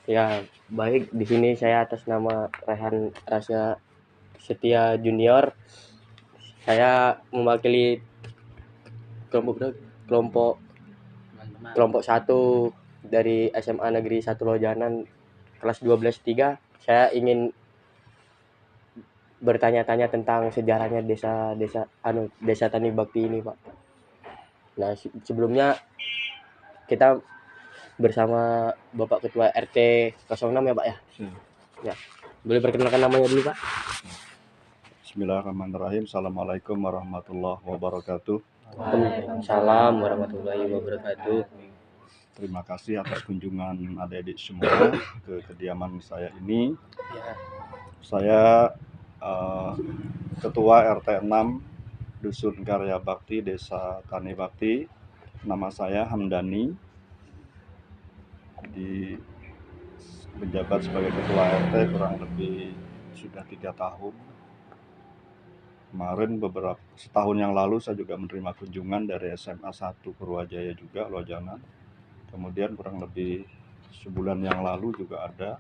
Ya, baik. Di sini saya atas nama Rehan Rasya Setia Junior. Saya mewakili kelompok kelompok kelompok 1 dari SMA Negeri 1 Lojanan kelas 12-3. Saya ingin bertanya-tanya tentang sejarahnya desa Tani Bakti ini, Pak. Nah, sebelumnya kita bersama Bapak Ketua RT 06 ya, Pak ya? Ya. Boleh perkenalkan namanya dulu, Pak? Bismillahirrahmanirrahim. Assalamualaikum warahmatullahi wabarakatuh. Waalaikumsalam warahmatullahi wabarakatuh. Terima kasih atas kunjungan adik-adik semua ke kediaman saya ini. Ya. Saya Ketua RT 6 Dusun Karya Bakti, Desa Tani Bakti. Nama saya Hamdani. Menjabat sebagai Ketua RT kurang lebih sudah 3 tahun. Kemarin setahun yang lalu saya juga menerima kunjungan dari SMA 1 Purwajaya juga, Lojanan. Kemudian kurang lebih sebulan yang lalu juga ada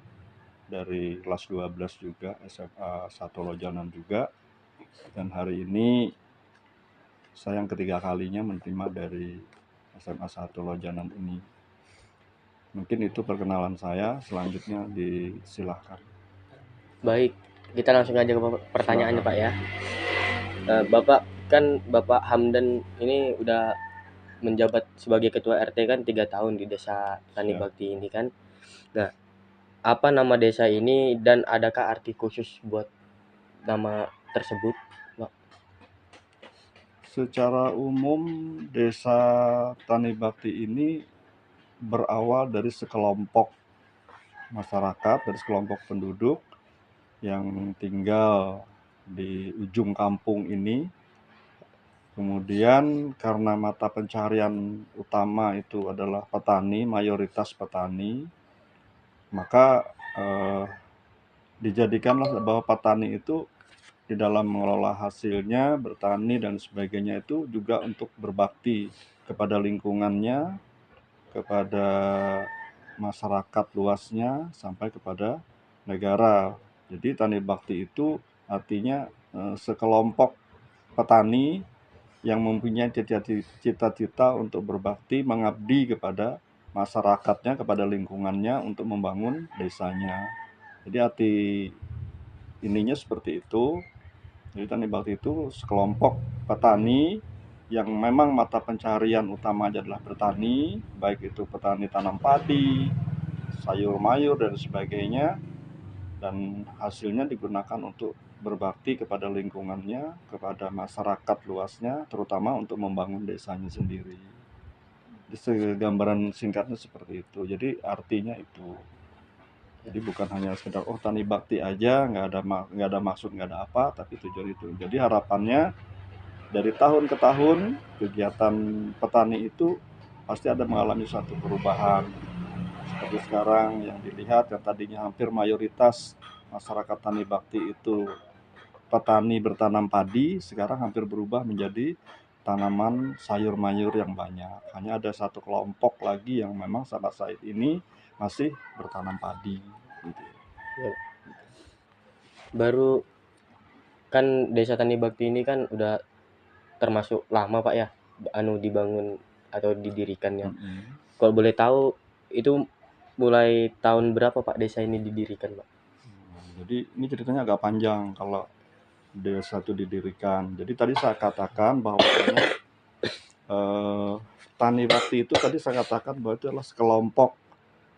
dari kelas 12 juga, SMA 1 Lojanan juga. Dan hari ini saya yang ketiga kalinya menerima dari SMA 1 Lojanan ini. Mungkin itu perkenalan saya, selanjutnya disilahkan. Baik, kita langsung aja ke pertanyaannya, Pak ya. Bapak Hamdan ini udah menjabat sebagai ketua RT kan 3 tahun di Desa Tani Bakti ini kan. Nah, apa nama desa ini dan adakah arti khusus buat nama tersebut, Pak? Secara umum Desa Tani Bakti ini berawal dari sekelompok masyarakat, dari sekelompok penduduk yang tinggal di ujung kampung ini. Kemudian karena mata pencaharian utama itu adalah petani, mayoritas petani, maka dijadikanlah bahwa petani itu di dalam mengelola hasilnya, bertani dan sebagainya itu juga untuk berbakti kepada lingkungannya, kepada masyarakat luasnya, sampai kepada negara. Jadi Tani Bakti itu artinya sekelompok petani yang mempunyai cita-cita untuk berbakti, mengabdi kepada masyarakatnya, kepada lingkungannya untuk membangun desanya. Jadi arti ininya seperti itu. Jadi Tani Bakti itu sekelompok petani yang memang mata pencaharian utama adalah bertani, baik itu petani tanam padi, sayur mayur dan sebagainya, dan hasilnya digunakan untuk berbakti kepada lingkungannya, kepada masyarakat luasnya, terutama untuk membangun desanya sendiri. Jadi gambaran singkatnya seperti itu. Jadi artinya itu. Jadi bukan hanya sekedar Tani Bakti aja, nggak ada maksud, nggak ada apa, tapi tujuan itu. Jadi harapannya dari tahun ke tahun kegiatan petani itu pasti ada mengalami satu perubahan. Seperti sekarang yang dilihat, yang tadinya hampir mayoritas masyarakat Tani Bakti itu petani bertanam padi, sekarang hampir berubah menjadi tanaman sayur mayur yang banyak. Hanya ada satu kelompok lagi yang memang sampai saat ini masih bertanam padi. Gitu. Ya. Baru kan Desa Tani Bakti ini kan udah termasuk lama, Pak ya, dibangun atau didirikannya. Kalau boleh tahu itu mulai tahun berapa, Pak, desa ini didirikan, Pak? Jadi ini ceritanya agak panjang kalau desa itu didirikan. Jadi tadi saya katakan bahwa Tani Bakti itu tadi saya katakan bahwa itu adalah sekelompok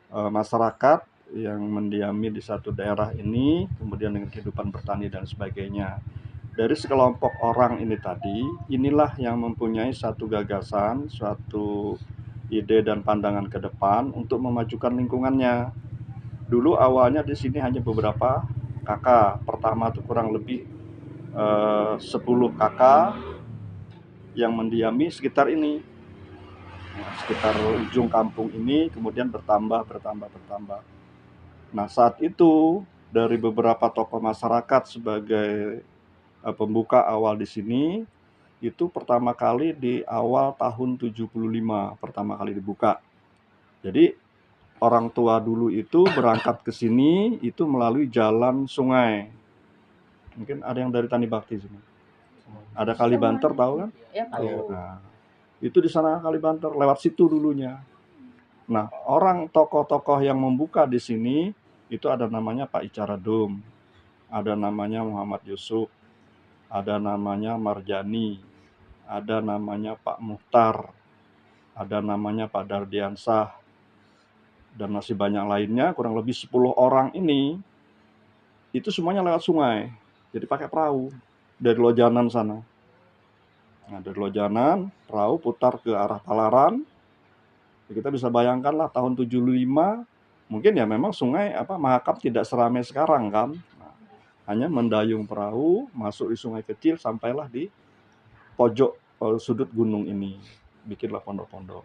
masyarakat yang mendiami di satu daerah ini, kemudian dengan kehidupan bertani dan sebagainya. Dari sekelompok orang ini tadi, inilah yang mempunyai satu gagasan, suatu ide dan pandangan ke depan untuk memajukan lingkungannya. Dulu awalnya di sini hanya beberapa kakak. Pertama itu kurang lebih 10 kakak yang mendiami sekitar ini, sekitar ujung kampung ini, kemudian bertambah. Nah saat itu dari beberapa tokoh masyarakat sebagai pembuka awal di sini itu pertama kali di awal tahun 75 pertama kali dibuka. Jadi orang tua dulu itu berangkat ke sini itu melalui jalan sungai. Mungkin ada yang dari Tani Bakti sini. Ada Kalibanter, tahu kan? Ya, tahu. Nah, itu di sana Kalibanter, lewat situ dulunya. Nah, orang tokoh-tokoh yang membuka di sini itu ada namanya Pak Icaradum, ada namanya Muhammad Yusuf, ada namanya Marjani, ada namanya Pak Muhtar, ada namanya Pak Dardiansah, dan masih banyak lainnya, kurang lebih 10 orang ini, itu semuanya lewat sungai. Jadi pakai perahu dari Lojanan sana. Nah, dari Lojanan, perahu putar ke arah Palaran. Kita bisa bayangkan lah tahun 75, mungkin ya memang sungai Mahakam tidak seramai sekarang kan. Nah, hanya mendayung perahu, masuk di sungai kecil, sampailah di pojok sudut gunung ini. Bikinlah pondok-pondok.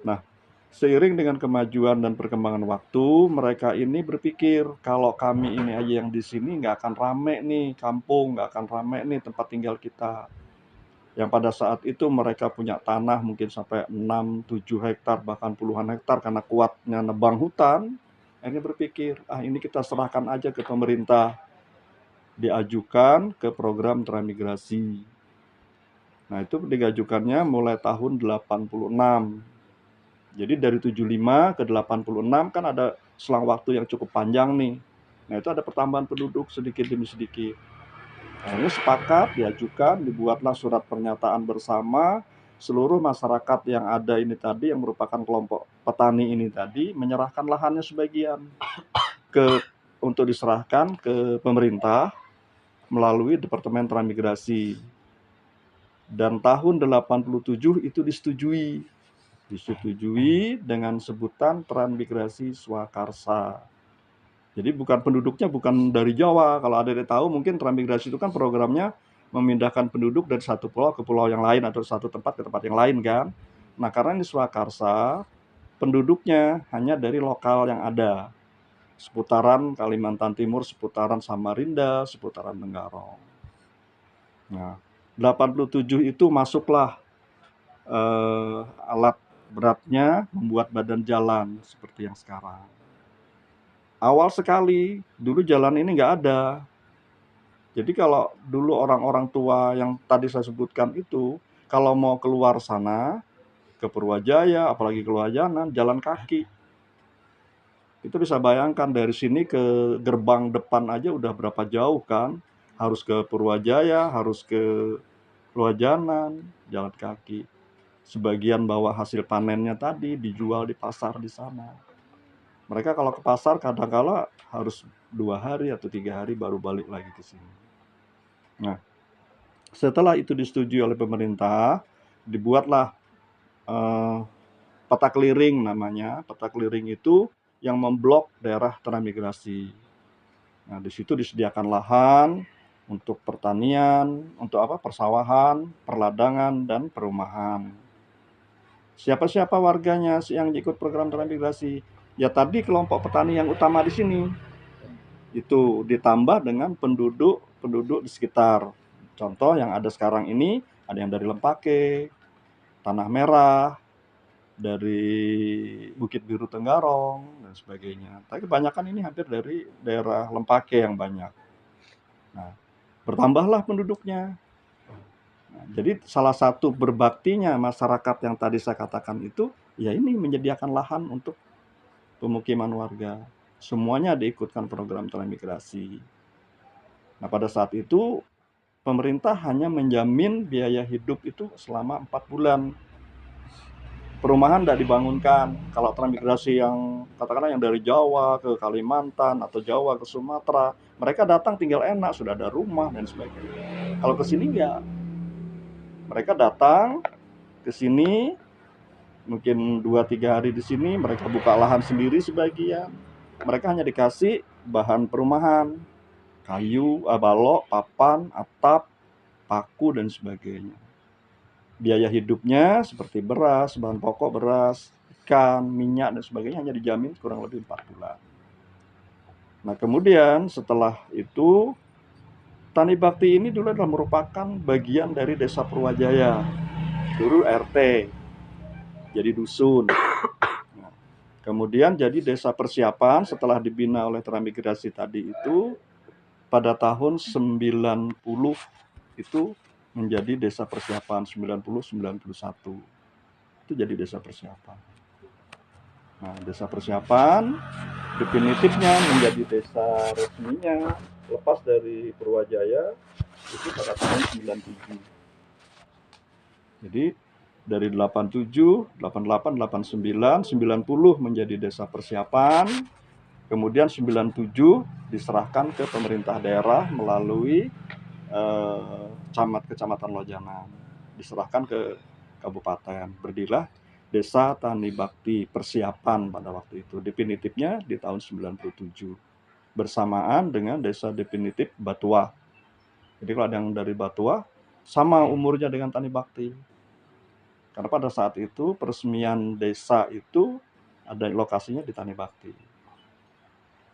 Nah, seiring dengan kemajuan dan perkembangan waktu, mereka ini berpikir, kalau kami ini aja yang di sini nggak akan rame nih kampung, nggak akan rame nih tempat tinggal kita. Yang pada saat itu mereka punya tanah mungkin sampai 6-7 hektar, bahkan puluhan hektar karena kuatnya nebang hutan. Ini berpikir, ini kita serahkan aja ke pemerintah. Diajukan ke program transmigrasi. Nah, itu diajukannya mulai tahun 86. Jadi dari 75 ke 86 kan ada selang waktu yang cukup panjang nih. Nah, itu ada pertambahan penduduk sedikit demi sedikit. Akhirnya sepakat, diajukan, dibuatlah surat pernyataan bersama, seluruh masyarakat yang ada ini tadi, yang merupakan kelompok petani ini tadi, menyerahkan lahannya sebagian untuk diserahkan ke pemerintah melalui Departemen Transmigrasi. Dan tahun 87 itu disetujui dengan sebutan Transmigrasi Swakarsa. Jadi penduduknya bukan dari Jawa. Kalau ada yang tahu, mungkin transmigrasi itu kan programnya memindahkan penduduk dari satu pulau ke pulau yang lain atau satu tempat ke tempat yang lain kan. Nah, karena ini Swakarsa, penduduknya hanya dari lokal yang ada. Seputaran Kalimantan Timur, seputaran Samarinda, seputaran Tenggarong. Nah, 87 itu masuklah alat beratnya membuat badan jalan seperti yang sekarang. Awal sekali, dulu jalan ini nggak ada. Jadi kalau dulu orang-orang tua yang tadi saya sebutkan itu, kalau mau keluar sana, ke Purwajaya, apalagi ke Lojanan, jalan kaki. Itu bisa bayangkan dari sini ke gerbang depan aja udah berapa jauh kan. Harus ke Purwajaya, harus ke Lojanan, jalan kaki. Sebagian bawa hasil panennya tadi, dijual di pasar di sana. Mereka kalau ke pasar kadang-kala harus 2 hari atau 3 hari baru balik lagi ke sini. Nah, setelah itu disetujui oleh pemerintah, dibuatlah peta keliring namanya. Peta keliring itu yang memblok daerah transmigrasi. Nah, di situ disediakan lahan untuk pertanian, untuk persawahan, perladangan, dan perumahan. Siapa-siapa warganya yang ikut program transmigrasi? Ya tadi kelompok petani yang utama di sini. Itu ditambah dengan penduduk di sekitar. Contoh yang ada sekarang ini, ada yang dari Lempake, Tanah Merah, dari Bukit Biru Tenggarong, dan sebagainya. Tapi kebanyakan ini hampir dari daerah Lempake yang banyak. Nah, bertambahlah penduduknya. Nah, jadi salah satu berbaktinya masyarakat yang tadi saya katakan itu, ya ini menyediakan lahan untuk pemukiman warga. Semuanya diikutkan program transmigrasi. Nah, pada saat itu pemerintah hanya menjamin biaya hidup itu selama 4 bulan. Perumahan tidak dibangunkan. Kalau transmigrasi yang katakanlah yang dari Jawa ke Kalimantan atau Jawa ke Sumatera, mereka datang tinggal enak, sudah ada rumah dan sebagainya. Kalau ke sini enggak. Mereka datang ke sini, mungkin 2-3 hari di sini, mereka buka lahan sendiri sebagian. Mereka hanya dikasih bahan perumahan, kayu, balok, papan, atap, paku, dan sebagainya. Biaya hidupnya seperti beras, bahan pokok beras, ikan, minyak, dan sebagainya hanya dijamin kurang lebih 4 bulan. Nah, kemudian setelah itu Tani Bakti ini dulu adalah merupakan bagian dari Desa Purwajaya. Dulu RT, jadi dusun. Nah, kemudian jadi desa persiapan setelah dibina oleh transmigrasi tadi itu pada tahun 90 itu menjadi desa persiapan 90-91. Itu jadi desa persiapan. Nah, desa persiapan definitifnya menjadi desa resminya lepas dari Purwajaya itu pada tahun 97. Jadi dari 87, 88, 89, 90 menjadi desa persiapan. Kemudian 97 diserahkan ke pemerintah daerah melalui Kecamatan Lojanan. Diserahkan ke kabupaten. Berdirilah Desa Tani Bakti Persiapan pada waktu itu. Definitifnya di tahun 97. Bersamaan dengan Desa Definitif Batuah. Jadi kalau ada yang dari Batuah, sama umurnya dengan Tani Bakti. Karena pada saat itu peresmian desa itu ada lokasinya di Tani Bakti.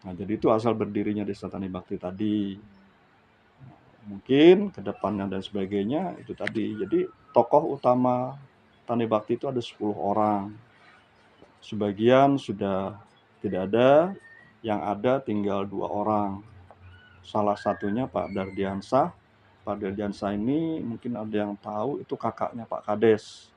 Nah, jadi itu asal berdirinya Desa Tani Bakti tadi. Mungkin ke depannya dan sebagainya itu tadi. Jadi tokoh utama Tani Bakti itu ada 10 orang. Sebagian sudah tidak ada, yang ada tinggal 2 orang. Salah satunya Pak Dardiansah. Pak Dardiansah ini mungkin ada yang tahu itu kakaknya Pak Kades.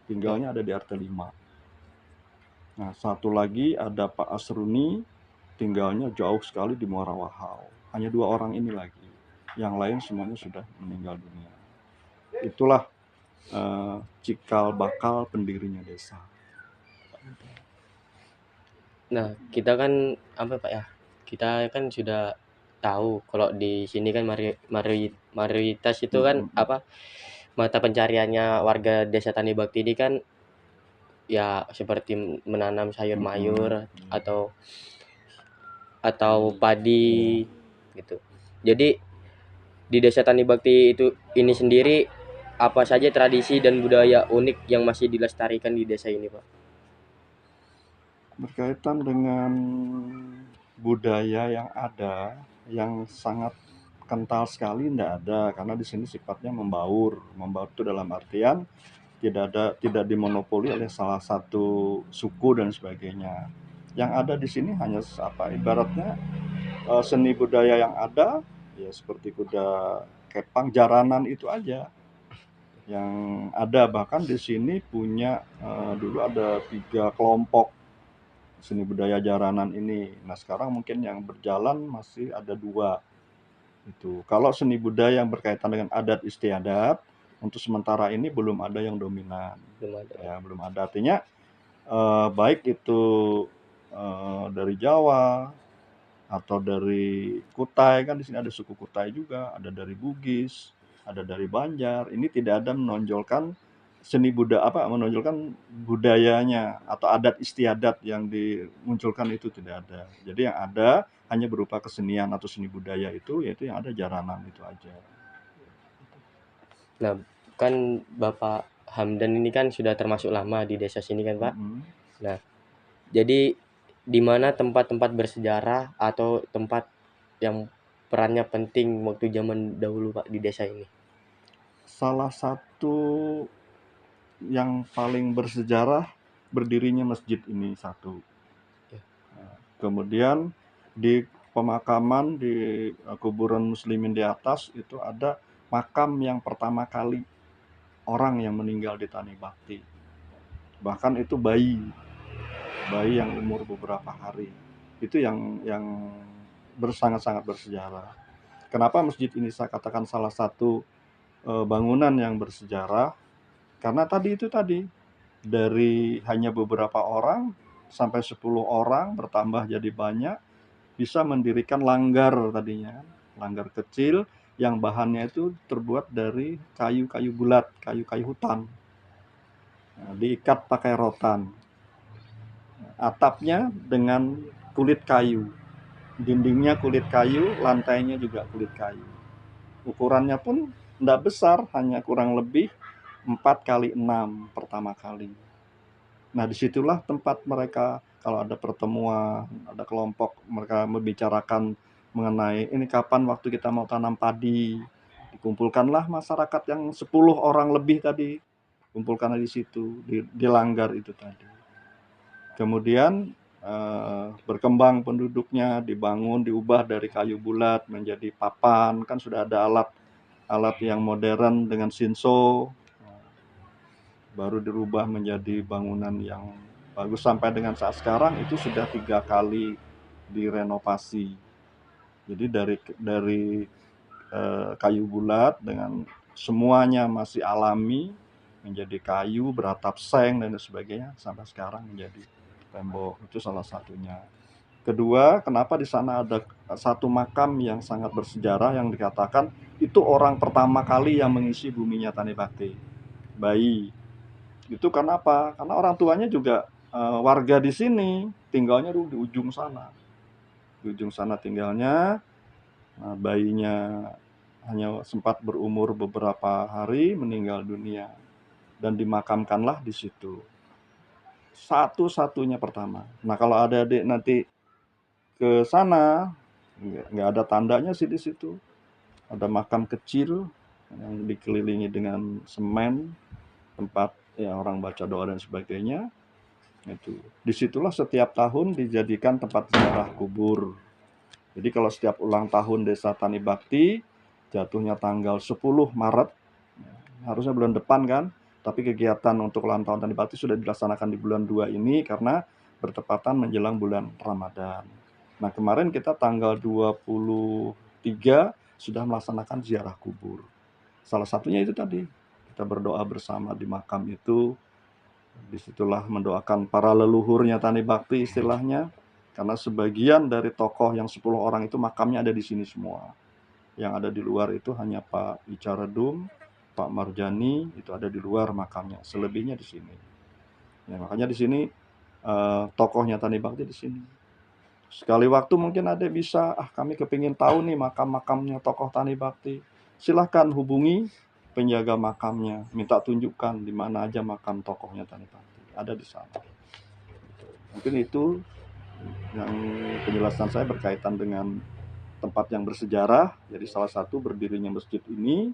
Tinggalnya ada di RT 5. Nah, satu lagi ada Pak Asruni, tinggalnya jauh sekali di Muara Wahau. Hanya 2 orang ini lagi. Yang lain semuanya sudah meninggal dunia. Itulah cikal bakal pendirinya desa. Nah, kita kan apa Pak ya? Kita kan sudah tahu kalau di sini kan mayoritas itu kan apa mata pencariannya warga Desa Tani Bakti ini kan ya seperti menanam sayur mayur atau padi gitu. Jadi di Desa Tani Bakti itu ini sendiri apa saja tradisi dan budaya unik yang masih dilestarikan di desa ini, Pak? Berkaitan dengan budaya yang ada, yang sangat kental sekali tidak ada, karena di sini sifatnya membaur. Membaur itu dalam artian tidak dimonopoli oleh salah satu suku dan sebagainya. Yang ada di sini hanya apa ibaratnya seni budaya yang ada ya seperti kuda kepang, jaranan itu aja yang ada. Bahkan di sini punya dulu ada 3 kelompok seni budaya jaranan ini. Nah, sekarang mungkin yang berjalan masih ada 2 itu. Kalau seni budaya yang berkaitan dengan adat istiadat untuk sementara ini belum ada yang dominan. Belum ada. Ya, belum ada. Artinya baik itu dari Jawa atau dari Kutai, kan di sini ada suku Kutai juga, ada dari Bugis, ada dari Banjar. Ini tidak ada menonjolkan seni budaya menonjolkan budayanya atau adat istiadat yang dimunculkan itu tidak ada. Jadi yang ada hanya berupa kesenian atau seni budaya itu, yaitu yang ada jaranan itu aja. Nah, kan Bapak Hamdan ini kan sudah termasuk lama di desa sini kan, Pak? Nah, jadi di mana tempat-tempat bersejarah atau tempat yang perannya penting waktu zaman dahulu, Pak, di desa ini? Salah satu yang paling bersejarah berdirinya masjid ini satu. Kemudian di pemakaman di kuburan muslimin di atas itu ada makam yang pertama kali orang yang meninggal di Tani Bakti. Bahkan itu bayi yang umur beberapa hari. Itu yang sangat-sangat bersejarah. Kenapa masjid ini saya katakan salah satu bangunan yang bersejarah? Karena tadi dari hanya beberapa orang sampai 10 orang bertambah jadi banyak, bisa mendirikan langgar tadinya, langgar kecil yang bahannya itu terbuat dari kayu-kayu bulat, kayu-kayu hutan. Nah, diikat pakai rotan. Atapnya dengan kulit kayu, dindingnya kulit kayu, lantainya juga kulit kayu. Ukurannya pun tidak besar, hanya kurang lebih 4x6 pertama kali. Nah, disitulah tempat mereka kalau ada pertemuan, ada kelompok, mereka membicarakan mengenai ini kapan waktu kita mau tanam padi. Dikumpulkanlah masyarakat yang 10 orang lebih tadi, kumpulkan di situ, dilanggar itu tadi. Kemudian berkembang penduduknya, dibangun, diubah dari kayu bulat menjadi papan, kan sudah ada alat yang modern dengan Shinso, baru dirubah menjadi bangunan yang bagus sampai dengan saat sekarang itu sudah 3 kali direnovasi. Jadi dari kayu bulat dengan semuanya masih alami menjadi kayu beratap seng dan sebagainya sampai sekarang menjadi tembok, itu salah satunya. Kedua, kenapa di sana ada satu makam yang sangat bersejarah yang dikatakan itu orang pertama kali yang mengisi buminya Tanibakti, bayi. Itu kenapa? Karena orang tuanya juga warga di sini, tinggalnya dulu di ujung sana. Di ujung sana tinggalnya, bayinya hanya sempat berumur beberapa hari meninggal dunia dan dimakamkanlah di situ. Satu-satunya pertama. Nah, kalau ada adik nanti ke sana, nggak ada tandanya sih di situ. Ada makam kecil yang dikelilingi dengan semen, tempat ya orang baca doa dan sebagainya. Itu disitulah setiap tahun dijadikan tempat ziarah kubur. Jadi kalau setiap ulang tahun Desa Tani Bakti jatuhnya tanggal 10 Maret, harusnya bulan depan kan, tapi kegiatan untuk ulang tahun Tani Bakti sudah dilaksanakan di bulan 2 ini karena bertepatan menjelang bulan Ramadan. Nah, kemarin kita tanggal 23 sudah melaksanakan ziarah kubur. Salah satunya itu tadi, kita berdoa bersama di makam itu. Disitulah mendoakan para leluhurnya Tani Bakti istilahnya, karena sebagian dari tokoh yang 10 orang itu makamnya ada di sini semua. Yang ada di luar itu hanya Pak Icaredum, Pak Marjani, itu ada di luar makamnya. Selebihnya di sini. Ya, makanya di sini tokohnya Tani Bakti di sini. Sekali waktu mungkin ada bisa, kami kepingin tahu nih makam-makamnya tokoh Tani Bakti. Silahkan hubungi penjaga makamnya, minta tunjukkan di mana aja makam tokohnya Tani Bakti. Ada di sana. Mungkin itu yang penjelasan saya berkaitan dengan tempat yang bersejarah. Jadi salah satu berdirinya masjid ini,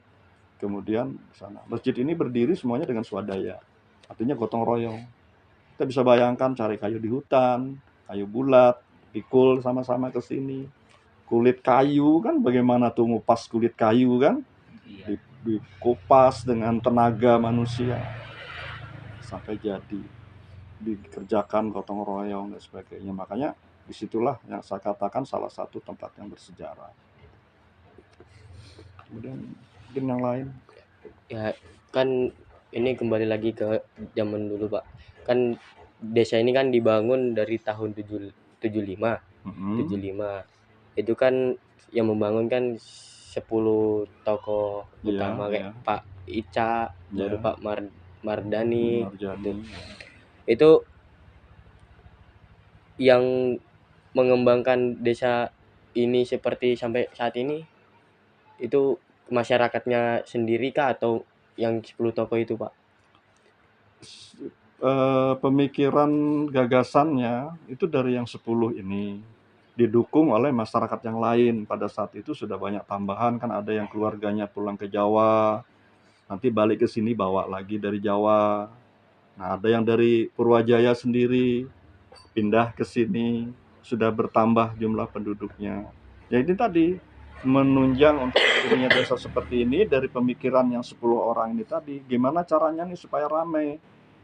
kemudian di sana. Masjid ini berdiri semuanya dengan swadaya, artinya gotong royong. Kita bisa bayangkan cari kayu di hutan, kayu bulat, pikul sama-sama ke sini. Kulit kayu kan bagaimana tuh ngupas kulit kayu kan? Dikupas dengan tenaga manusia sampai jadi, dikerjakan gotong royong dan sebagainya. Makanya disitulah yang saya katakan salah satu tempat yang bersejarah. Kemudian mungkin yang lain. Ya, kan ini kembali lagi ke zaman dulu, Pak. Kan desa ini kan dibangun dari tahun 75. Itu kan yang membangun kan 10 tokoh utama kayak Pak Ica, baru Pak Mardani. Itu yang mengembangkan desa ini seperti sampai saat ini itu masyarakatnya sendiri kah atau yang 10 tokoh itu, Pak? Pemikiran gagasannya itu dari yang 10 ini didukung oleh masyarakat yang lain. Pada saat itu sudah banyak tambahan, kan ada yang keluarganya pulang ke Jawa, nanti balik ke sini bawa lagi dari Jawa. Nah, ada yang dari Purwajaya sendiri pindah ke sini, sudah bertambah jumlah penduduknya. Ya ini tadi menunjang untuk berdirinya desa seperti ini dari pemikiran yang 10 orang ini tadi. Gimana caranya nih supaya ramai?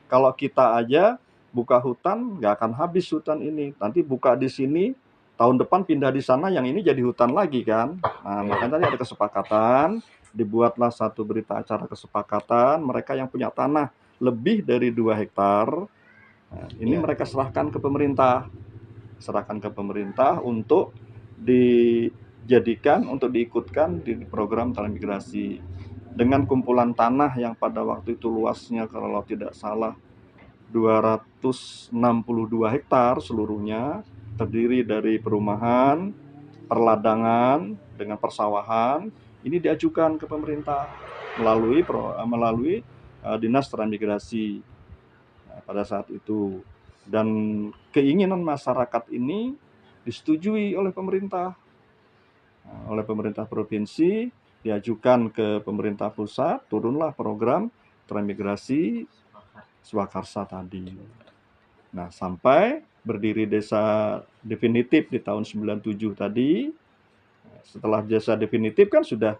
Kalau kita aja buka hutan, nggak akan habis hutan ini. Nanti buka di sini, tahun depan pindah di sana, yang ini jadi hutan lagi kan. Nah, makanya tadi ada kesepakatan, dibuatlah satu berita acara kesepakatan, mereka yang punya tanah lebih dari 2 hektar, nah, ini mereka serahkan ke pemerintah. Serahkan ke pemerintah untuk dijadikan, untuk diikutkan di program transmigrasi. Dengan kumpulan tanah yang pada waktu itu luasnya kalau tidak salah 262 hektar seluruhnya, terdiri dari perumahan, perladangan, dengan persawahan, ini diajukan ke pemerintah melalui Dinas Transmigrasi pada saat itu. Dan keinginan masyarakat ini disetujui oleh pemerintah. oleh pemerintah provinsi, diajukan ke pemerintah pusat, turunlah program transmigrasi swakarsa tadi. Nah, sampai berdiri desa definitif di tahun 97 tadi. Setelah desa definitif kan sudah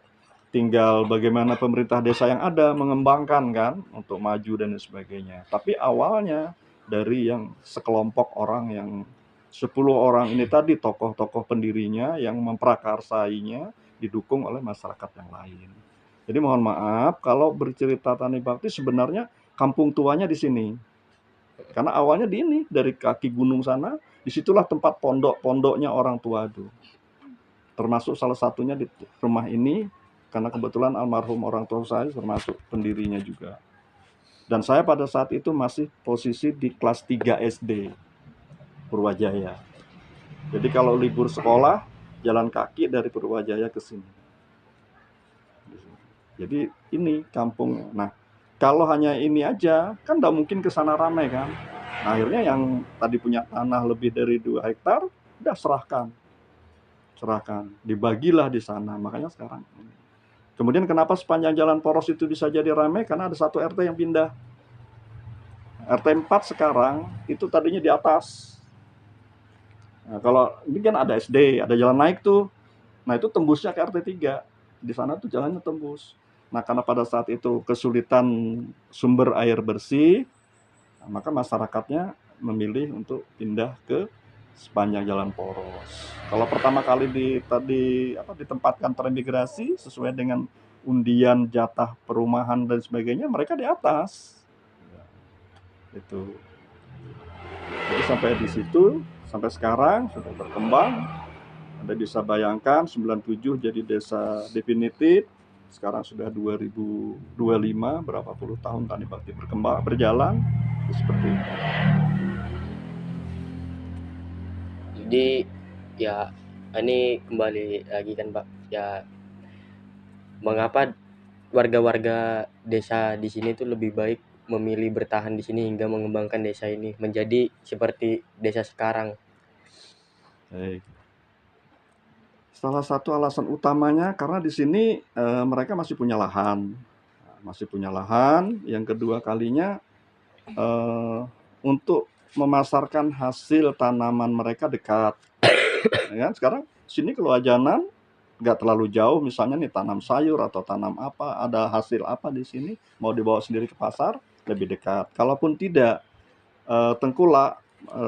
tinggal bagaimana pemerintah desa yang ada mengembangkan kan untuk maju dan sebagainya. Tapi awalnya dari yang sekelompok orang yang 10 orang ini tadi, tokoh-tokoh pendirinya yang memprakarsainya, didukung oleh masyarakat yang lain. Jadi mohon maaf kalau bercerita Tani Bakti sebenarnya kampung tuanya di sini. Karena awalnya di ini, dari kaki gunung sana, disitulah tempat pondok-pondoknya orang tua itu. Termasuk salah satunya di rumah ini, karena kebetulan almarhum orang tua saya termasuk pendirinya juga. Dan saya pada saat itu masih posisi di kelas 3 SD Purwajaya. Jadi kalau libur sekolah, jalan kaki dari Purwajaya ke sini. Jadi ini kampung. Nah, kalau hanya ini aja, kan nggak mungkin ke sana ramai kan. Nah, akhirnya yang tadi punya tanah lebih dari 2 hektar, udah serahkan. Dibagilah di sana. Makanya sekarang. Kemudian kenapa sepanjang jalan poros itu bisa jadi ramai? Karena ada satu RT yang pindah. RT 4 sekarang itu tadinya di atas. Nah, kalau ini kan ada SD, ada jalan naik tuh. Nah, itu tembusnya ke RT 3. Di sana tuh jalannya tembus. Nah, karena pada saat itu kesulitan sumber air bersih, maka masyarakatnya memilih untuk pindah ke sepanjang jalan poros. Kalau pertama kali ditempatkan transmigrasi sesuai dengan undian jatah perumahan dan sebagainya, mereka di atas. Itu. Jadi sampai di situ, sampai sekarang sudah berkembang. Anda bisa bayangkan 97 jadi desa definitif. Sekarang sudah 2025, berapa puluh tahun Tani Bakti berjalan. Seperti itu. Jadi ya ini kembali lagi kan Pak, ya mengapa warga-warga desa di sini tuh lebih baik memilih bertahan di sini hingga mengembangkan desa ini menjadi seperti desa sekarang. Baik. Salah satu alasan utamanya karena di sini mereka masih punya lahan. Yang kedua kalinya untuk memasarkan hasil tanaman mereka dekat. Ya, sekarang sini kalau ajanan nggak terlalu jauh, misalnya nih tanam sayur atau tanam apa, ada hasil apa di sini, mau dibawa sendiri ke pasar lebih dekat. Kalaupun tidak, tengkulak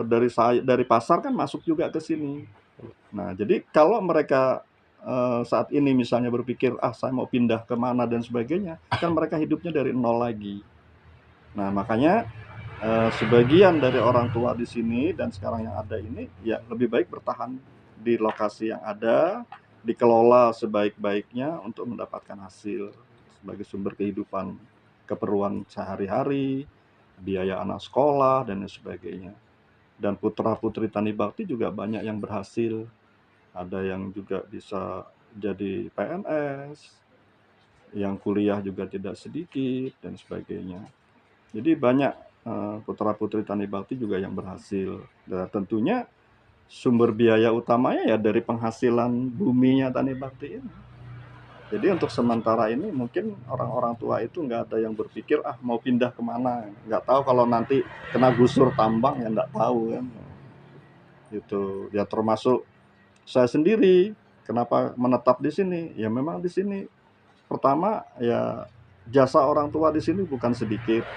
dari pasar kan masuk juga ke sini. Nah, jadi kalau mereka saat ini misalnya berpikir, saya mau pindah ke mana dan sebagainya, kan mereka hidupnya dari nol lagi. Nah, makanya sebagian dari orang tua di sini dan sekarang yang ada ini, ya lebih baik bertahan di lokasi yang ada, dikelola sebaik-baiknya untuk mendapatkan hasil sebagai sumber kehidupan, keperluan sehari-hari, biaya anak sekolah, dan sebagainya. Dan putra-putri Tani Bakti juga banyak yang berhasil. Ada yang juga bisa jadi PNS, yang kuliah juga tidak sedikit, dan sebagainya. Jadi banyak putra-putri Tani Bakti juga yang berhasil. Dan tentunya sumber biaya utamanya ya dari penghasilan buminya Tani Bakti ini. Jadi untuk sementara ini mungkin orang-orang tua itu nggak ada yang berpikir mau pindah kemana. Nggak tahu kalau nanti kena gusur tambang, ya nggak tahu kan. Itu ya termasuk saya sendiri. Kenapa menetap di sini? Ya memang di sini pertama ya jasa orang tua di sini bukan sedikit.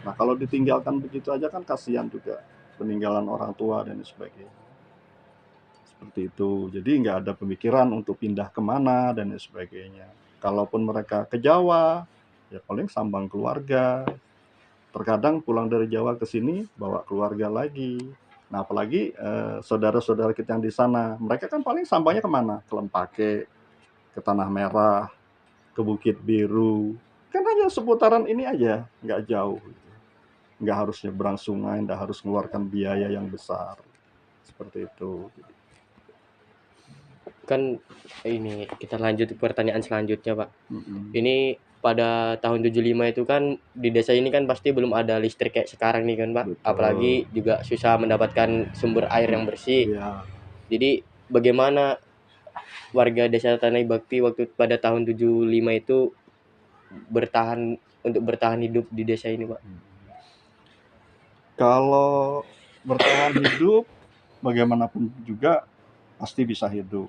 Nah, kalau ditinggalkan begitu aja kan kasihan juga, peninggalan orang tua dan sebagainya. Seperti itu. Jadi nggak ada pemikiran untuk pindah kemana dan sebagainya. Kalaupun mereka ke Jawa, ya paling sambang keluarga. Terkadang pulang dari Jawa ke sini bawa keluarga lagi. Nah, apalagi saudara-saudara kita yang di sana, mereka kan paling sambangnya kemana? Ke Lempake, ke Tanah Merah, ke Bukit Biru. Kan hanya seputaran ini aja, nggak jauh. Nggak harus nyebrang sungai, nggak harus mengeluarkan biaya yang besar. Seperti itu. Kan ini kita lanjut ke pertanyaan selanjutnya Pak. Ini pada tahun 75 itu kan di desa ini kan pasti belum ada listrik kayak sekarang nih kan Pak. Betul. Apalagi juga susah mendapatkan sumber air yang bersih. Ya. Jadi bagaimana warga desa Tanai Bakti waktu pada tahun 75 itu bertahan hidup di desa ini, Pak? Kalau bertahan hidup, bagaimanapun juga pasti bisa hidup.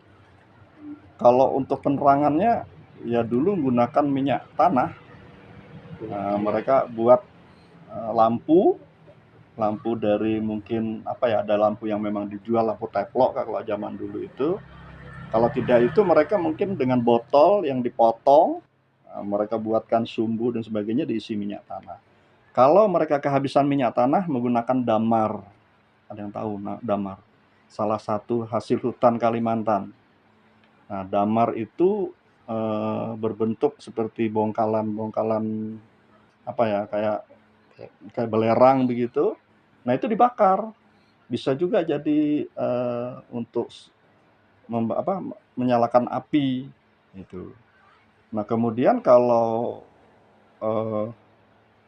Kalau untuk penerangannya, ya dulu menggunakan minyak tanah. Mereka buat lampu dari mungkin ada lampu yang memang dijual, lampu teplok kalau zaman dulu itu. Kalau tidak itu mereka mungkin dengan botol yang dipotong, mereka buatkan sumbu dan sebagainya, diisi minyak tanah. Kalau mereka kehabisan minyak tanah, menggunakan damar. Ada yang tahu damar? Salah satu hasil hutan Kalimantan. Nah, damar itu berbentuk seperti bongkalan kayak belerang begitu. Nah, itu dibakar. Bisa juga jadi untuk menyalakan api itu. Nah, kemudian kalau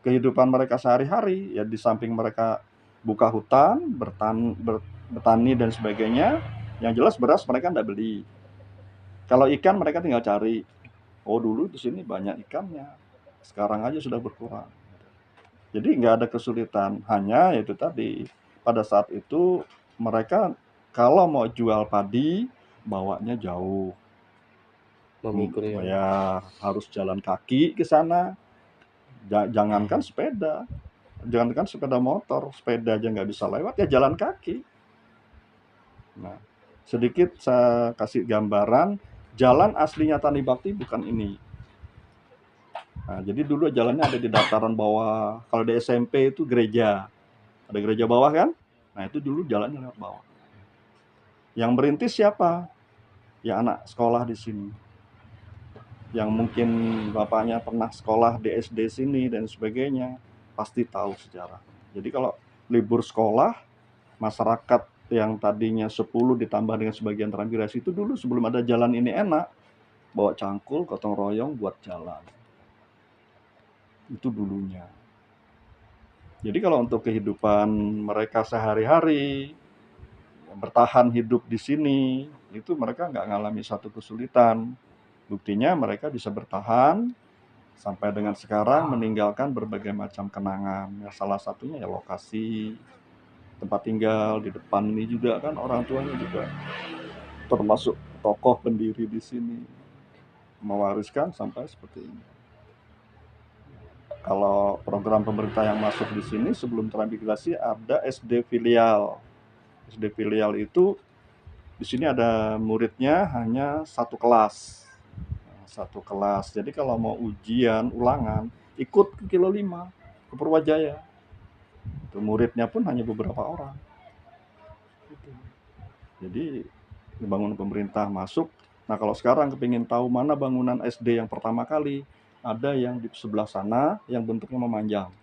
kehidupan mereka sehari-hari, ya di samping mereka buka hutan, bertani dan sebagainya, yang jelas beras mereka tidak beli. Kalau ikan mereka tinggal cari. Oh, dulu di sini banyak ikannya, sekarang aja sudah berkurang. Jadi nggak ada kesulitan, hanya itu tadi, pada saat itu mereka kalau mau jual padi, bawanya jauh. Memikul ya. Ya harus jalan kaki ke sana. Jangankan sepeda motor, sepeda aja nggak bisa lewat, ya jalan kaki. Nah, sedikit saya kasih gambaran, jalan aslinya Tani Bakti bukan ini. Nah, jadi dulu jalannya ada di dataran bawah. Kalau di SMP itu gereja, ada gereja bawah kan? Nah, itu dulu jalannya lewat bawah. Yang merintis siapa? Ya anak sekolah di sini. Yang mungkin bapaknya pernah sekolah di SD sini dan sebagainya, pasti tahu sejarah. Jadi kalau libur sekolah, masyarakat yang tadinya 10 ditambah dengan sebagian transmigrasi itu dulu sebelum ada jalan ini enak, bawa cangkul, gotong royong buat jalan. Itu dulunya. Jadi kalau untuk kehidupan mereka sehari-hari, bertahan hidup di sini, itu mereka nggak ngalami satu kesulitan. Buktinya mereka bisa bertahan sampai dengan sekarang, meninggalkan berbagai macam kenangan. Ya, salah satunya ya lokasi tempat tinggal di depan ini juga kan, orang tuanya juga termasuk tokoh pendiri di sini, mewariskan sampai seperti ini. Kalau program pemerintah yang masuk di sini sebelum transmigrasi ada SD filial. SD filial itu di sini ada muridnya hanya satu kelas. Jadi kalau mau ujian ulangan ikut ke Kilo 5, ke Purwajaya. Itu muridnya pun hanya beberapa orang. Jadi bangunan pemerintah masuk. Nah, kalau sekarang kepingin tahu mana bangunan SD yang pertama kali, ada yang di sebelah sana yang bentuknya memanjang.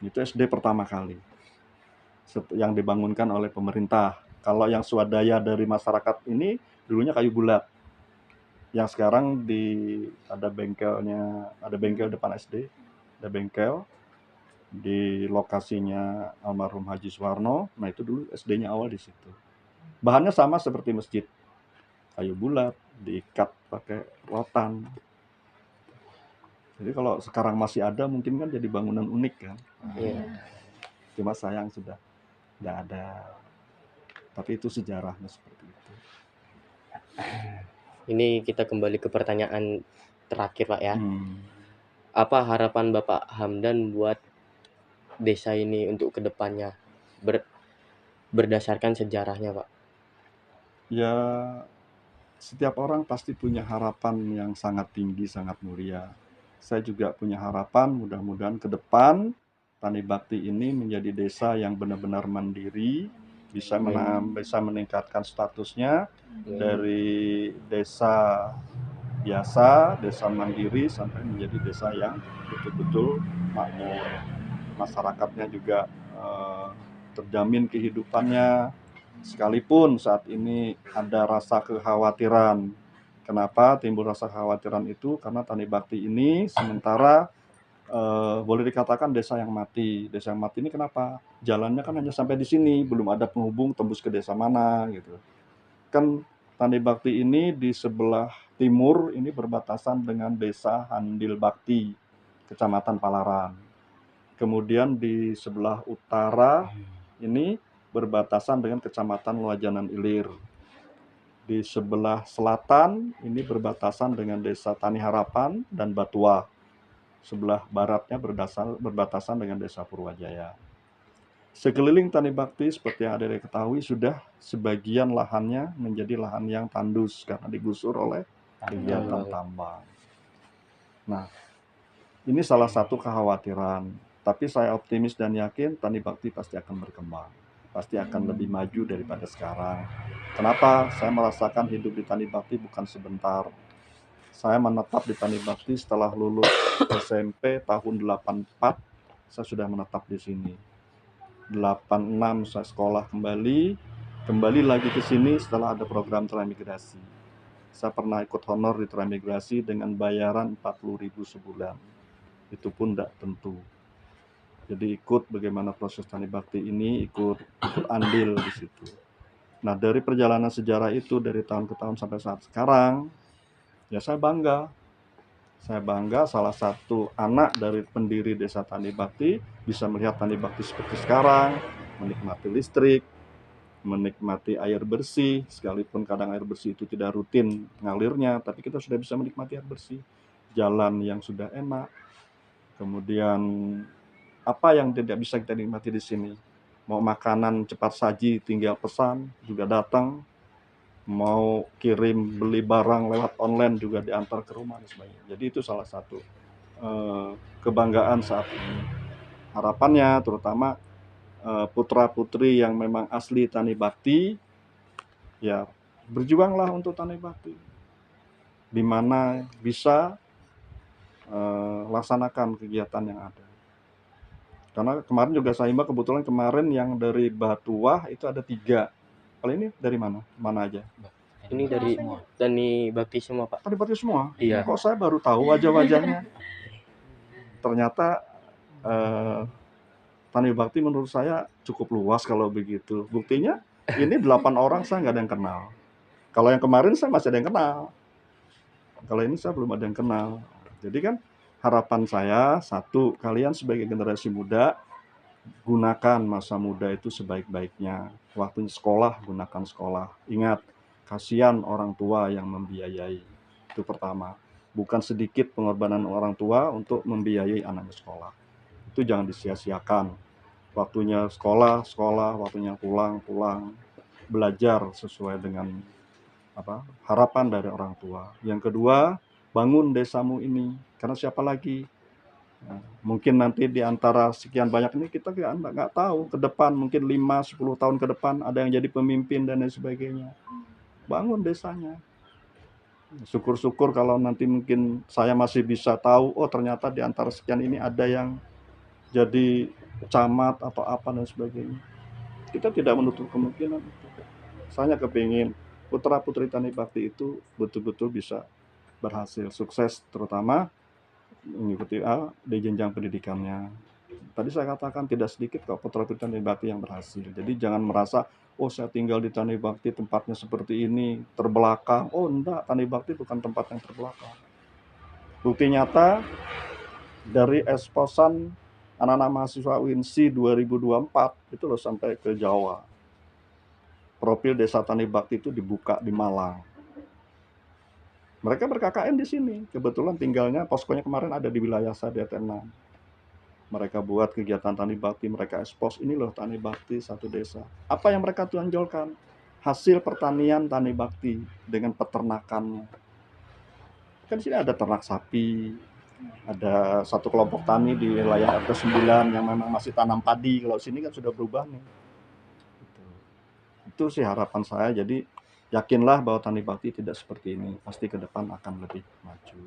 Itu SD pertama kali yang dibangunkan oleh pemerintah. Kalau yang swadaya dari masyarakat ini dulunya kayu bulat. Yang sekarang ada bengkel depan SD, ada bengkel di lokasinya almarhum Haji Suwarno. Nah, itu dulu SD-nya awal di situ. Bahannya sama seperti masjid, kayu bulat diikat pakai rotan. Jadi kalau sekarang masih ada mungkin kan jadi bangunan unik kan. Cuma sayang sudah tidak ada. Tapi itu sejarahnya seperti itu. Ini kita kembali ke pertanyaan terakhir, Pak ya. Apa harapan Bapak Hamdan buat desa ini untuk kedepannya berdasarkan sejarahnya, Pak? Ya, setiap orang pasti punya harapan yang sangat tinggi, sangat mulia. Saya juga punya harapan mudah-mudahan ke depan Tani Bakti ini menjadi desa yang benar-benar mandiri, bisa meningkatkan statusnya dari desa biasa, desa mandiri sampai menjadi desa yang betul-betul makmur. Masyarakatnya juga terjamin kehidupannya, sekalipun saat ini ada rasa kekhawatiran. Kenapa timbul rasa kekhawatiran itu? Karena Tani Bakti ini sementara boleh dikatakan desa yang mati. Desa yang mati ini kenapa? Jalannya kan hanya sampai di sini, belum ada penghubung tembus ke desa mana gitu. Kan Tani Bakti ini di sebelah timur ini berbatasan dengan Desa Handil Bakti, Kecamatan Palaran. Kemudian di sebelah utara ini berbatasan dengan Kecamatan Luajanan Ilir. Di sebelah selatan ini berbatasan dengan Desa Tani Harapan dan Batua. Sebelah baratnya berbatasan dengan Desa Purwajaya. Sekeliling Tani Bakti seperti yang ada ketahui sudah sebagian lahannya menjadi lahan yang tandus karena digusur oleh kegiatan tambang. Nah, ini salah satu kekhawatiran. Tapi saya optimis dan yakin Tani Bakti pasti akan berkembang. Pasti akan lebih maju daripada sekarang. Kenapa? Saya merasakan hidup di Tani Bakti bukan sebentar. Saya menetap di Tani Bakti setelah lulus SMP tahun 84. Saya sudah menetap di sini. 86 saya sekolah kembali lagi ke sini setelah ada program transmigrasi. Saya pernah ikut honor di transmigrasi dengan bayaran 40.000 sebulan. Itu pun tidak tentu. Jadi ikut bagaimana proses Tani Bakti ini, ikut andil di situ. Nah, dari perjalanan sejarah itu dari tahun ke tahun sampai saat sekarang, ya saya bangga. Saya bangga salah satu anak dari pendiri Desa Tani Bakti bisa melihat Tani Bakti seperti sekarang, menikmati listrik, menikmati air bersih, sekalipun kadang air bersih itu tidak rutin ngalirnya, tapi kita sudah bisa menikmati air bersih, jalan yang sudah enak, kemudian apa yang tidak bisa kita nikmati di sini, mau makanan cepat saji tinggal pesan juga datang, mau kirim beli barang lewat online juga diantar ke rumah dan sebagainya. Jadi itu salah satu kebanggaan saat ini. Harapannya terutama putra-putri yang memang asli Tani Bakti, ya berjuanglah untuk Tani Bakti, di mana bisa laksanakan kegiatan yang ada. Karena kemarin juga saya himbau, kebetulan kemarin yang dari Batuah itu ada 3. Kalau ini dari mana? Mana aja? Ini dari Tani Bakti semua, Pak. Tani Bakti semua? Iya. Kok saya baru tahu wajah-wajahnya? Ternyata Tani Bakti menurut saya cukup luas kalau begitu. Buktinya ini 8 orang saya nggak ada yang kenal. Kalau yang kemarin saya masih ada yang kenal. Kalau ini saya belum ada yang kenal. Jadi kan harapan saya, satu, kalian sebagai generasi muda, gunakan masa muda itu sebaik-baiknya. Waktu sekolah, gunakan sekolah. Ingat, kasihan orang tua yang membiayai. Itu pertama. Bukan sedikit pengorbanan orang tua untuk membiayai anaknya sekolah. Itu jangan disia-siakan. Waktunya sekolah, waktunya pulang. Belajar sesuai dengan harapan dari orang tua. Yang kedua, bangun desamu ini. Karena siapa lagi? Mungkin nanti di antara sekian banyak ini kita nggak tahu ke depan, mungkin 5-10 tahun ke depan ada yang jadi pemimpin dan lain sebagainya. Bangun desanya. Syukur-syukur kalau nanti mungkin saya masih bisa tahu, oh ternyata di antara sekian ini ada yang jadi camat atau apa dan sebagainya. Kita tidak menutup kemungkinan itu. Saya kepingin putra-putri Tani Bakti itu betul-betul bisa berhasil, sukses, terutama mengikuti di jenjang pendidikannya. Tadi saya katakan tidak sedikit kok putra-putri Tani Bakti yang berhasil. Jadi jangan merasa, oh saya tinggal di Tani Bakti tempatnya seperti ini, terbelakang. Oh enggak, Tani Bakti bukan tempat yang terbelakang. Bukti nyata dari eksposan anak-anak mahasiswa UINSI 2024 itu loh sampai ke Jawa. Profil Desa Tani Bakti itu dibuka di Malang. Mereka ber-KKN di sini. Kebetulan tinggalnya, poskonya kemarin ada di wilayah saya di RT 6. Mereka buat kegiatan Tani Bakti, mereka ekspos, ini loh Tani Bakti satu desa. Apa yang mereka tonjolkan? Hasil pertanian Tani Bakti dengan peternakannya. Kan di sini ada ternak sapi, ada satu kelompok tani di wilayah RT 9 yang memang masih tanam padi. Kalau sini kan sudah berubah nih. Itu sih harapan saya. Jadi yakinlah bahwa Tani Bakti tidak seperti ini. Pasti ke depan akan lebih maju.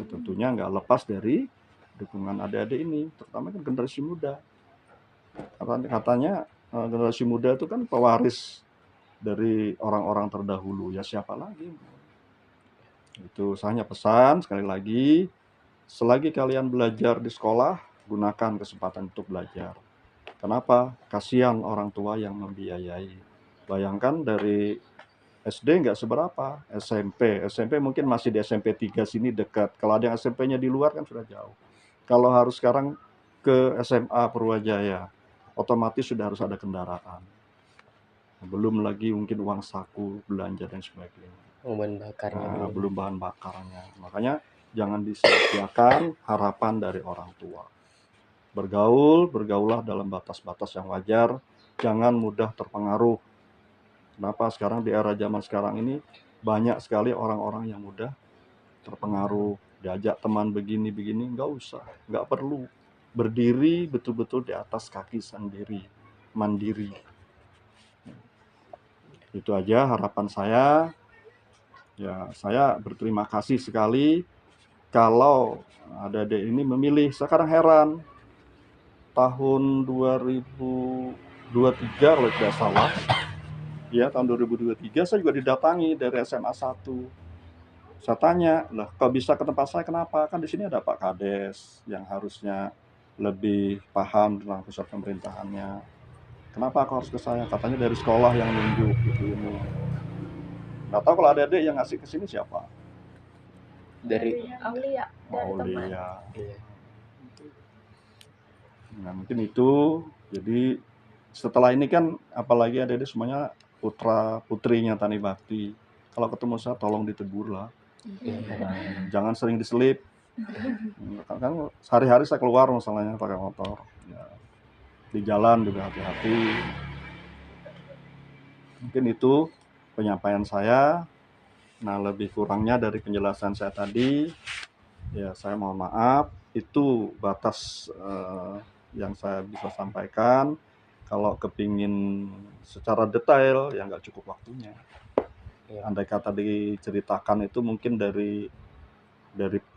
Tentunya nggak lepas dari dukungan adik-adik ini, terutama kan generasi muda. Katanya generasi muda itu kan pewaris dari orang-orang terdahulu. Ya siapa lagi? Itu saya hanya pesan sekali lagi, selagi kalian belajar di sekolah, gunakan kesempatan untuk belajar. Kenapa? Kasihan orang tua yang membiayai. Bayangkan dari SD nggak seberapa, SMP mungkin masih di SMP 3 sini dekat. Kalau ada yang SMP-nya di luar kan sudah jauh. Kalau harus sekarang ke SMA Purwajaya, otomatis sudah harus ada kendaraan. Belum lagi mungkin uang saku, belanja dan sebagainya. bahan bakarnya belum. Belum bahan bakarnya. Makanya jangan disia-siakan harapan dari orang tua. Bergaulah dalam batas-batas yang wajar, jangan mudah terpengaruh. Kenapa sekarang di era zaman sekarang ini banyak sekali orang-orang yang mudah terpengaruh, diajak teman begini-begini, nggak usah, nggak perlu. Berdiri betul-betul di atas kaki sendiri, mandiri. Itu aja harapan saya. Ya, saya berterima kasih sekali kalau adik-adik ini memilih. Sekarang heran, tahun 2023 kalau tidak salah, ya tahun 2023 saya juga didatangi dari SMA 1. Saya tanya, lah kok bisa ke tempat saya kenapa? Kan di sini ada Pak Kades yang harusnya lebih paham tentang pusat pemerintahannya. Kenapa aku harus ke saya? Katanya dari sekolah yang nunjuk gitu ini. Nggak tahu kalau ada adik yang ngasih ke sini siapa? Dari Aulia, dari teman. Aulia. iya. Nah mungkin itu. Jadi setelah ini kan apalagi adik-adik semuanya putra putrinya Tani Bakti. Kalau ketemu saya tolong ditegur lah. Jangan sering diselip. Kan sehari-hari saya keluar masalahnya pakai motor. Ya, di jalan juga hati-hati. Mungkin itu penyampaian saya. Nah lebih kurangnya dari penjelasan saya tadi, ya saya mohon maaf. Itu batas yang saya bisa sampaikan. Kalau kepingin secara detail, ya nggak cukup waktunya. Iya. Andai kata diceritakan itu mungkin dari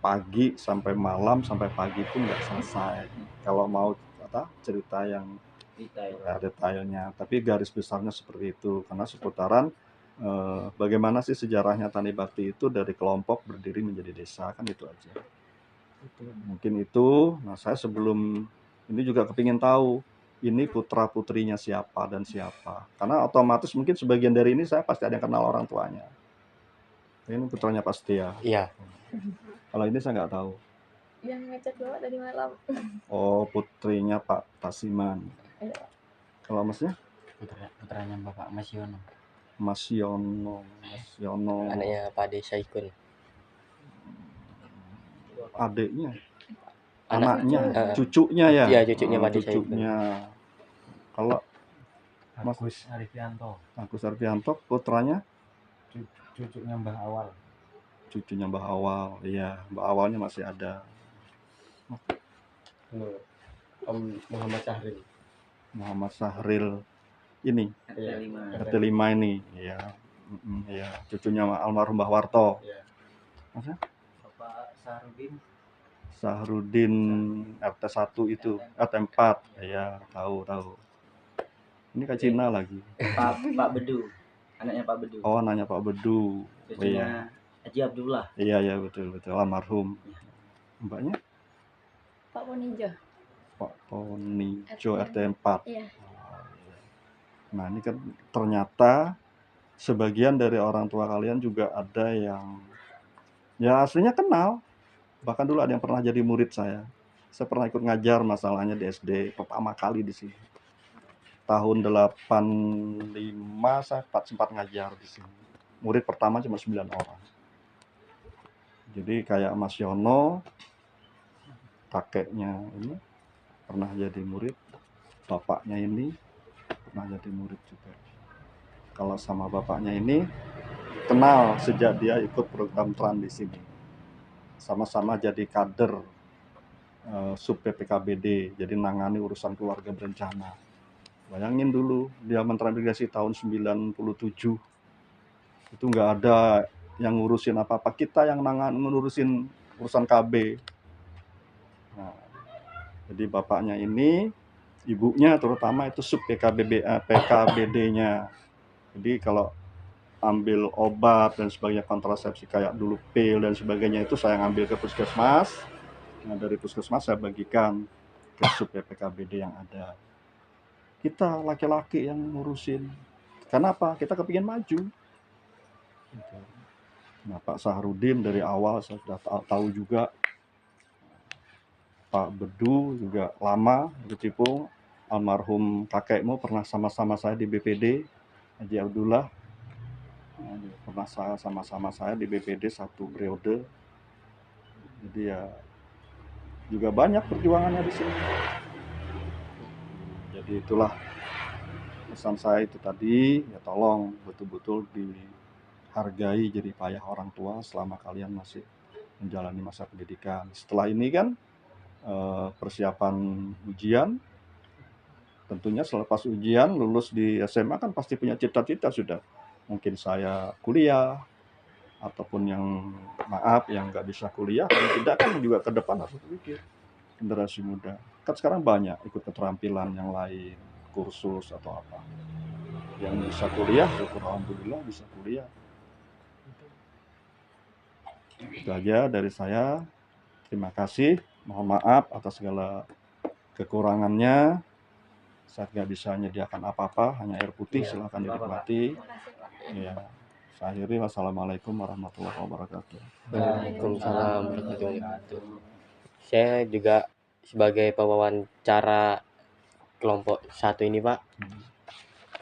pagi sampai malam sampai pagi pun nggak selesai. Kalau mau cerita yang detailnya, tapi garis besarnya seperti itu. Karena seputaran bagaimana sih sejarahnya Tani Bakti itu dari kelompok berdiri menjadi desa, kan itu aja. Mungkin itu. Nah saya sebelum ini juga kepingin tahu ini putra putrinya siapa dan siapa, karena otomatis mungkin sebagian dari ini saya pasti ada yang kenal orang tuanya. Ini putranya Pak Setia. Iya. Kalau ini saya nggak tahu. Yang ngechat bawa tadi malam. Oh, putrinya Pak Tasiman. Iya. Kalau masnya? Putranya Bapak Mas Yono. Mas Yono. Anaknya Pak Ade Syaikun. Adiknya. Anaknya. Anaknya. Cucunya ya? Iya, cucunya Pak Ade Syaikun. Cucunya. Kalau Agus Arifianto. Agus Arifianto, putranya? Cucunya Mbah Awal. Cucunya Mbah Awal. Iya, Mbah Awalnya masih ada. Om Muhammad Sahril. Muhammad Sahril ini. RT 5 ini. Iya. Iya, cucunya almarhum Mbah Warto. Iya. Masa? Bapak Sahrudin RT 1 itu, RT 4. Iya, tahu. Ini ke Cina lagi. Pak Bedu, anaknya Pak Bedu. Oh, anaknya Pak Bedu. Cucunya Haji Abdullah. Iya, betul almarhum. Mbaknya? Pak Ponijo. Pak Ponijo RT 4. Iya. Nah, ini kan ternyata sebagian dari orang tua kalian juga ada yang ya aslinya kenal. Bahkan dulu ada yang pernah jadi murid saya. Saya pernah ikut ngajar masalahnya di SD pertama kali di sini. Tahun 85 saya sempat ngajar di sini. Murid pertama cuma 9 orang. Jadi kayak Mas Yono, kakeknya ini pernah jadi murid, bapaknya ini pernah jadi murid juga. Kalau sama bapaknya ini kenal sejak dia ikut program TRAN di sini. Sama-sama jadi kader sub PPKBD, jadi nangani urusan keluarga berencana. Bayangin dulu dia mentransmigrasi tahun 97, itu nggak ada yang ngurusin apa-apa, kita yang ngurusin urusan KB. Nah, jadi bapaknya ini, ibunya terutama itu sub PKBD-nya. Jadi kalau ambil obat dan sebagainya, kontrasepsi kayak dulu pil dan sebagainya, itu saya ngambil ke puskesmas. Nah dari puskesmas saya bagikan ke sub PKBD yang ada. Kita laki-laki yang ngurusin. Kenapa? Kita kepingin maju. Gitu. Nah, Pak Sahrudin dari awal saya sudah tahu juga. Pak Bedu juga lama di Cipung. Almarhum kakekmu pernah sama-sama saya di BPD, Haji Abdullah. Pernah sama-sama saya di BPD 1 periode. Jadi ya juga banyak perjuangannya di sini. Jadi itulah pesan saya itu tadi, ya tolong betul-betul dihargai jadi payah orang tua selama kalian masih menjalani masa pendidikan. Setelah ini kan persiapan ujian, tentunya selepas ujian lulus di SMA kan pasti punya cita-cita sudah. Mungkin saya kuliah, ataupun yang maaf yang nggak bisa kuliah, kalau tidak kan juga ke depan harus berpikir. Generasi muda kan sekarang banyak ikut keterampilan yang lain, kursus atau apa. Yang bisa kuliah, syukur alhamdulillah bisa kuliah. Itu aja dari saya. Terima kasih. Mohon maaf atas segala kekurangannya. Saya nggak bisa menyediakan apa-apa, hanya air putih. Silahkan dinikmati. Makasih Pak. Ya, saya akhiri. Wassalamualaikum warahmatullahi wabarakatuh. Waalaikumsalam warahmatullahi wabarakatuh. Saya juga sebagai pewawancara kelompok 1 ini Pak,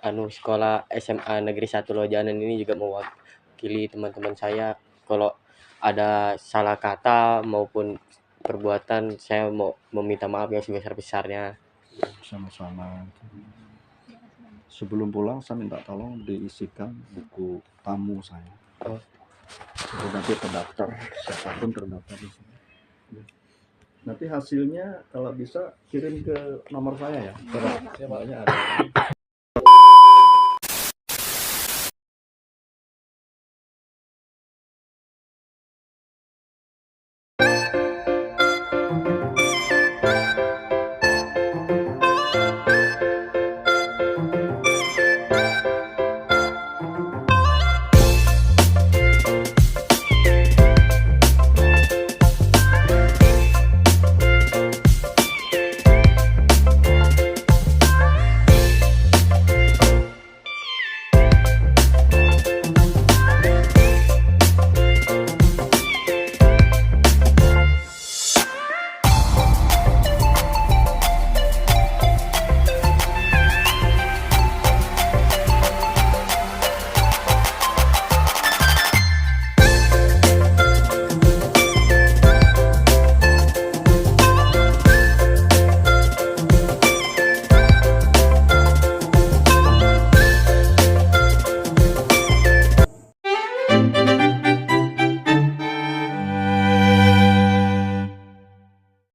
sekolah SMA Negeri 1 Lojanan ini juga mewakili teman-teman saya. Kalau ada salah kata maupun perbuatan, saya mau meminta maaf yang sebesar-besarnya. Sama-sama. Sebelum pulang saya minta tolong diisikan buku tamu saya. Oh. Jadi nanti terdaftar, siapapun terdaftar di sini. Nanti hasilnya kalau bisa kirim ke nomor saya ya. Soalnya ada.